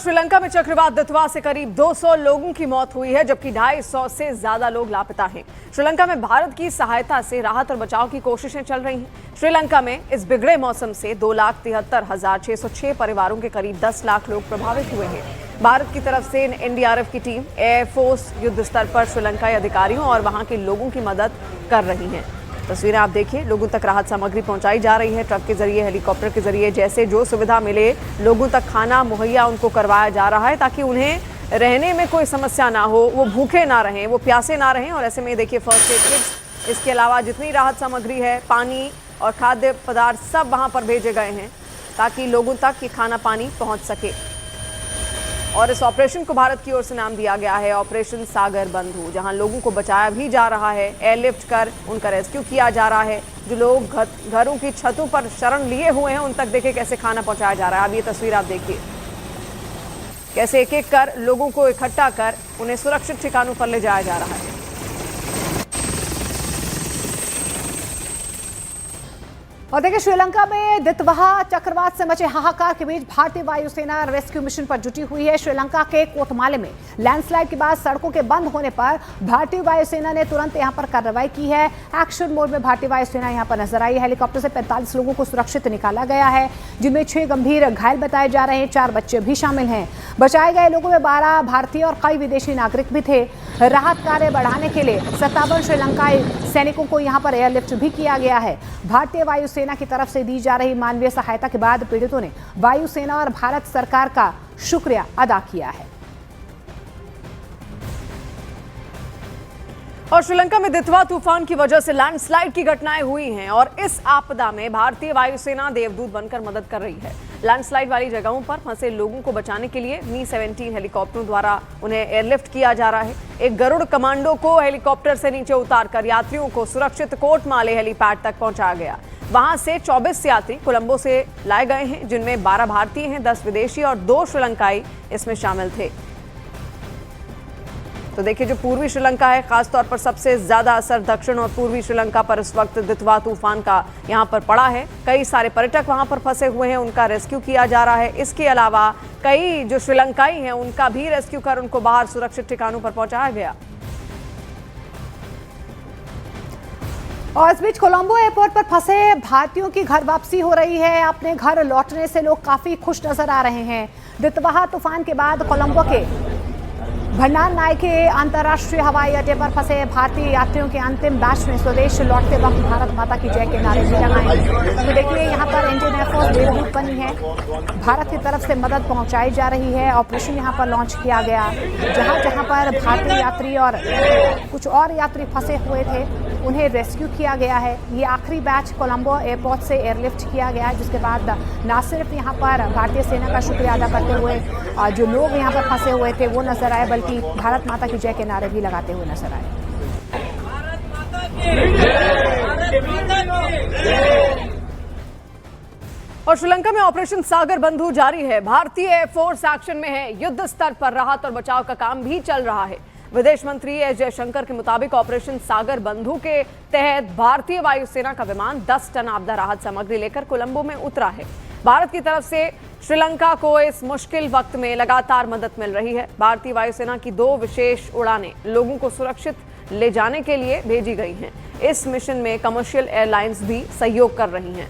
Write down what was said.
श्रीलंका में चक्रवात दितवा से करीब 200 लोगों की मौत हुई है, जबकि 250 से ज्यादा लोग लापता हैं। श्रीलंका में भारत की सहायता से राहत और बचाव की कोशिशें चल रही हैं। श्रीलंका में इस बिगड़े मौसम से 2,73,606 परिवारों के करीब 10 लाख लोग प्रभावित हुए हैं। भारत की तरफ से एनडीआरएफ की टीम एयरफोर्स युद्ध स्तर पर श्रीलंकाई अधिकारियों और वहां के लोगों की मदद कर रही हैं। तस्वीरें आप देखिए, लोगों तक राहत सामग्री पहुंचाई जा रही है। ट्रक के जरिए, हेलीकॉप्टर के जरिए, जैसे जो सुविधा मिले लोगों तक खाना मुहैया उनको करवाया जा रहा है, ताकि उन्हें रहने में कोई समस्या ना हो, वो भूखे ना रहें, वो प्यासे ना रहें। और ऐसे में देखिए फर्स्ट एड किट्स, इसके अलावा जितनी राहत सामग्री है, पानी और खाद्य पदार्थ सब वहाँ पर भेजे गए हैं ताकि लोगों तक ये खाना पानी पहुँच सके। और इस ऑपरेशन को भारत की ओर से नाम दिया गया है ऑपरेशन सागर बंधु, जहां लोगों को बचाया भी जा रहा है। एयरलिफ्ट कर उनका रेस्क्यू किया जा रहा है। जो लोग घरों की छतों पर शरण लिए हुए हैं, उन तक देखिए कैसे खाना पहुंचाया जा रहा है। अब ये तस्वीर आप देखिए, कैसे एक एक कर लोगों को इकट्ठा कर उन्हें सुरक्षित ठिकानों पर ले जाया जा रहा है। और देखिए, श्रीलंका में दितवा चक्रवात से मचे हाहाकार के बीच भारतीय वायुसेना रेस्क्यू मिशन पर जुटी हुई है। श्रीलंका के कोतमाले में लैंडस्लाइड के बाद सड़कों के बंद होने पर भारतीय वायुसेना ने तुरंत यहां पर कार्रवाई की है। एक्शन मोड में भारतीय वायुसेना यहां पर नजर आई है। हेलीकॉप्टर से 45 लोगों को सुरक्षित निकाला गया है, जिनमें 6 गंभीर घायल बताए जा रहे हैं। 4 बच्चे भी शामिल हैं। बचाए गए लोगों में 12 भारतीय और कई विदेशी नागरिक भी थे। राहत कार्य बढ़ाने के लिए 57 श्रीलंकाई सैनिकों को यहां पर एयरलिफ्ट भी किया गया है। भारतीय वायुसेना की तरफ से दी जा रही मानवीय सहायता के बाद पीड़ितों ने वायुसेना और भारत सरकार का शुक्रिया अदा किया है। और श्रीलंका में दितवा तूफान की वजह से लैंडस्लाइड की घटनाएं हुई हैं और इस आपदा में भारतीय वायुसेना देवदूत बनकर मदद कर रही है। लैंडस्लाइड वाली जगहों पर फंसे लोगों को बचाने के लिए मी-17 हेलीकॉप्टरों द्वारा उन्हें एयरलिफ्ट किया जा रहा है। एक गरुड़ कमांडो को हेलीकॉप्टर से नीचे उतारकर यात्रियों को सुरक्षित कोटमाले हेलीपैड तक पहुंचाया गया। वहां से 24 यात्री कोलंबो से लाए गए हैं, जिनमें 12 भारतीय हैं, 10 विदेशी और 2 श्रीलंकाई इसमें शामिल थे। तो देखिए, जो पूर्वी श्रीलंका है, खासतौर पर सबसे ज्यादा असर दक्षिण और पूर्वी श्रीलंका पर इस वक्त दितवा तूफान का यहां पर पड़ा है। कई सारे पर्यटक वहां पर फंसे हुए हैं, उनका रेस्क्यू किया जा रहा है। इसके अलावा कई जो श्रीलंकाई हैं, उनका भी रेस्क्यू कर उनको बाहर सुरक्षित ठिकानों पर पहुंचाया गया। और इस बीच कोलंबो एयरपोर्ट पर फंसे भारतीयों की घर वापसी हो रही है। अपने घर लौटने से लोग काफी खुश नजर आ रहे हैं। दितवा तूफान के बाद कोलंबो के भंडार नायके अंतर्राष्ट्रीय हवाई अड्डे पर फंसे भारतीय यात्रियों के अंतिम बैच में स्वदेश लौटते वक्त भारत माता की जय के नारे भी लगाए। तो देखिए, यहाँ पर इंडियन एयरफोर्स देवदूत बनी है। भारत की तरफ से मदद पहुँचाई जा रही है। ऑपरेशन यहाँ पर लॉन्च किया गया। जहाँ जहाँ पर भारतीय यात्री और कुछ और यात्री फंसे हुए थे, उन्हें रेस्क्यू किया गया है। ये आखिरी बैच कोलंबो एयरपोर्ट से एयरलिफ्ट किया गया, जिसके बाद न सिर्फ यहाँ पर भारतीय सेना का शुक्रिया अदा करते हुए जो लोग यहाँ पर फंसे हुए थे वो नजर आए, बल्कि भारत माता की जय के नारे भी लगाते हुए नजर आए। और श्रीलंका में ऑपरेशन सागर बंधु जारी है। भारतीय एयरफोर्स एक्शन में है। युद्ध स्तर पर राहत और बचाव का काम भी चल रहा है। विदेश मंत्री एस जयशंकर के मुताबिक ऑपरेशन सागर बंधु के तहत भारतीय वायुसेना का विमान 10 टन आपदा राहत सामग्री लेकर कोलंबो में उतरा है। भारत की तरफ से श्रीलंका को इस मुश्किल वक्त में लगातार मदद मिल रही है। भारतीय वायुसेना की 2 विशेष उड़ानें लोगों को सुरक्षित ले जाने के लिए भेजी गई हैं। इस मिशन में कमर्शियल एयरलाइंस भी सहयोग कर रही हैं।